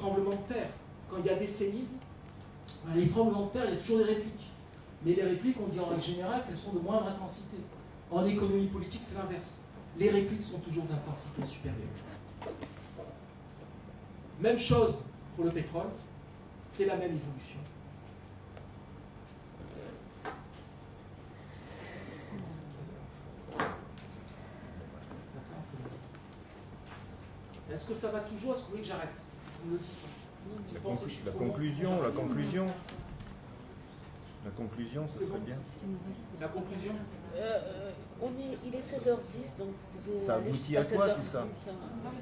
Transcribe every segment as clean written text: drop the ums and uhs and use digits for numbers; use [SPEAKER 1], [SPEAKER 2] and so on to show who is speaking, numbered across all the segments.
[SPEAKER 1] tremblements de terre. Quand il y a des séismes, les tremblements de terre, il y a toujours des répliques. Mais les répliques, on dit en règle générale qu'elles sont de moindre intensité. En économie politique, c'est l'inverse. Les répliques sont toujours d'intensité supérieure. Même chose pour le pétrole, c'est la même évolution. Est-ce que ça va toujours? Est-ce que vous voulez que j'arrête? Je vous le dis.
[SPEAKER 2] La conclusion, ça serait bien.
[SPEAKER 1] La conclusion?
[SPEAKER 3] Il est 16h10, donc vous pouvez...
[SPEAKER 2] Ça aboutit à quoi tout ça?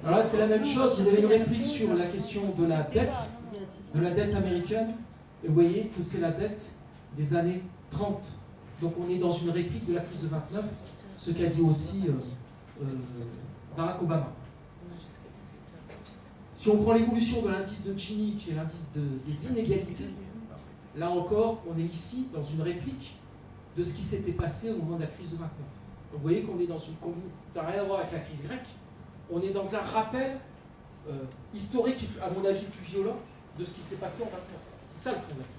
[SPEAKER 1] Alors là, c'est la même chose. Vous avez une réplique sur la question de la dette américaine. Et vous voyez que c'est la dette des années 30. Donc on est dans une réplique de la crise de 29, ce qu'a dit aussi Barack Obama. Si on prend l'évolution de l'indice de Gini, qui est l'indice des inégalités, là encore, on est ici dans une réplique de ce qui s'était passé au moment de la crise de 29. Donc vous voyez qu'on est dans une... Ça n'a rien à voir avec la crise grecque. On est dans un rappel historique, à mon avis, plus violent de ce qui s'est passé en 29. C'est ça le fond de la crise.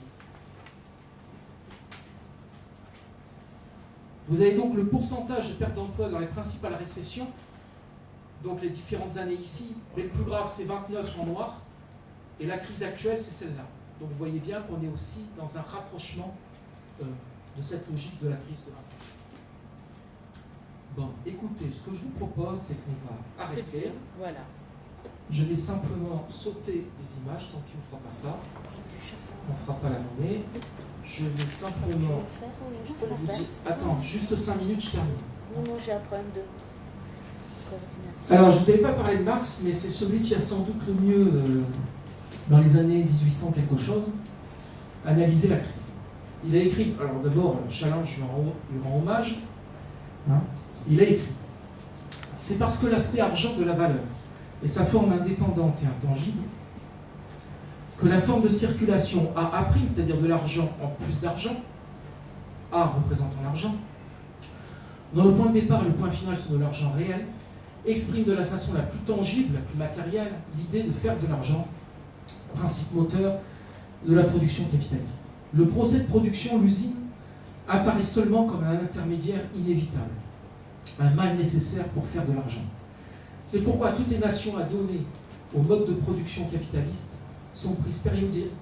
[SPEAKER 1] Vous avez donc le pourcentage de perte d'emploi dans les principales récessions, donc les différentes années ici, mais le plus grave c'est 29 en noir, et la crise actuelle c'est celle-là. Donc vous voyez bien qu'on est aussi dans un rapprochement de cette logique de la crise de 29. Bon, écoutez, ce que je vous propose, c'est qu'on va arrêter.
[SPEAKER 3] Voilà.
[SPEAKER 1] Je vais simplement sauter les images, tant pis on ne fera pas ça. On ne fera pas la nommée. Je vais simplement vous dire... Attends, juste 5 minutes, je termine.
[SPEAKER 3] Non, j'ai un problème de coordination.
[SPEAKER 1] Alors, je ne vous avais pas parlé de Marx, mais c'est celui qui a sans doute le mieux, dans les années 1800 quelque chose, analysé la crise. Il a écrit, alors d'abord, Challenge lui rend hommage, hein, il a écrit, c'est parce que l'aspect argent de la valeur et sa forme indépendante et intangible, que la forme de circulation A', c'est-à-dire de l'argent en plus d'argent, A représentant l'argent, dont le point de départ et le point final sont de l'argent réel, exprime de la façon la plus tangible, la plus matérielle, l'idée de faire de l'argent, principe moteur de la production capitaliste. Le procès de production, l'usine, apparaît seulement comme un intermédiaire inévitable, un mal nécessaire pour faire de l'argent. C'est pourquoi toutes les nations adonnées au mode de production capitaliste sont prises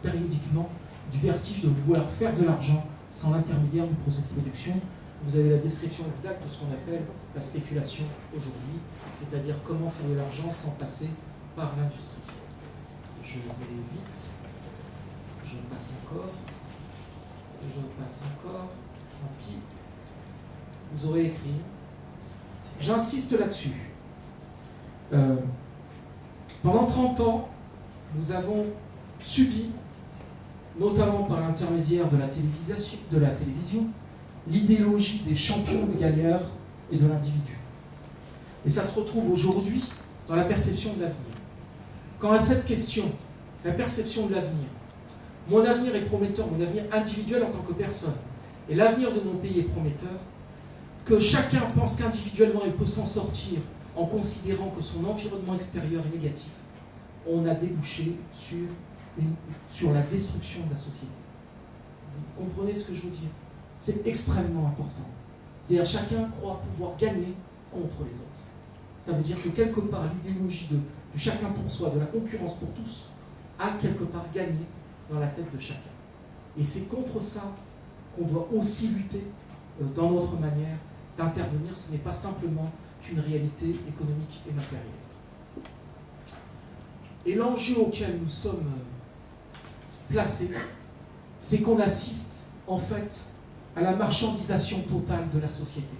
[SPEAKER 1] périodiquement du vertige de vouloir faire de l'argent sans l'intermédiaire du procès de production. Vous avez la description exacte de ce qu'on appelle la spéculation aujourd'hui, c'est-à-dire comment faire de l'argent sans passer par l'industrie. Je vais vite, je passe encore, tant pis, vous aurez écrit. J'insiste là-dessus. Pendant 30 ans, nous avons subi, notamment par l'intermédiaire de la télévision, l'idéologie des champions, des gagneurs et de l'individu. Et ça se retrouve aujourd'hui dans la perception de l'avenir. Quand à cette question, la perception de l'avenir, mon avenir est prometteur, mon avenir individuel en tant que personne, et l'avenir de mon pays est prometteur, que chacun pense qu'individuellement il peut s'en sortir en considérant que son environnement extérieur est négatif, on a débouché sur la destruction de la société. Vous comprenez ce que je veux dire? C'est extrêmement important. C'est-à-dire chacun croit pouvoir gagner contre les autres. Ça veut dire que quelque part l'idéologie du chacun pour soi, de la concurrence pour tous, a quelque part gagné dans la tête de chacun. Et c'est contre ça qu'on doit aussi lutter dans notre manière d'intervenir. Ce n'est pas simplement qu'une réalité économique et matérielle. Et l'enjeu auquel nous sommes placés, c'est qu'on assiste en fait à la marchandisation totale de la société,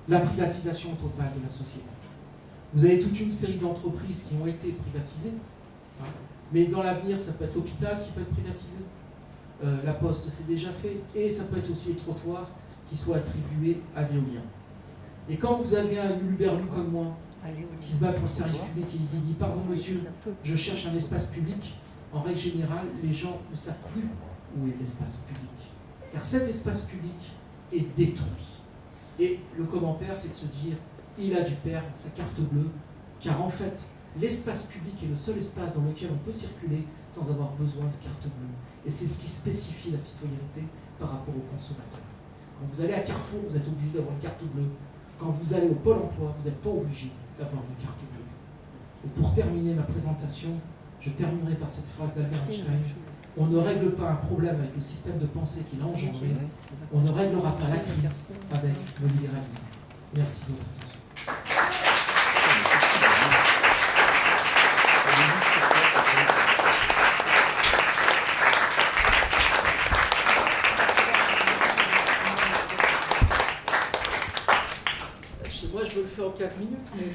[SPEAKER 1] la privatisation totale de la société. Vous avez toute une série d'entreprises qui ont été privatisées, hein, mais dans l'avenir, ça peut être l'hôpital qui peut être privatisé, la poste c'est déjà fait, et ça peut être aussi les trottoirs qui soient attribués à Veolia. Et quand vous avez un Huluberlu comme moi, qui se bat pour le service public et qui dit « Pardon monsieur, je cherche un espace public », en règle générale, les gens ne savent plus où est l'espace public. Car cet espace public est détruit. Et le commentaire, c'est de se dire « Il a dû perdre sa carte bleue », car en fait, l'espace public est le seul espace dans lequel on peut circuler sans avoir besoin de carte bleue. Et c'est ce qui spécifie la citoyenneté par rapport aux consommateurs. Quand vous allez à Carrefour, vous êtes obligé d'avoir une carte bleue. Quand vous allez au Pôle emploi, vous n'êtes pas obligé d'avoir une carte bleue. Et pour terminer ma présentation, je terminerai par cette phrase d'Albert Einstein. On ne règle pas un problème avec le système de pensée qu'il a engendré. On ne réglera pas la crise avec le libéralisme. Merci de votre attention. Moi, je veux le faire en 15 minutes, mais...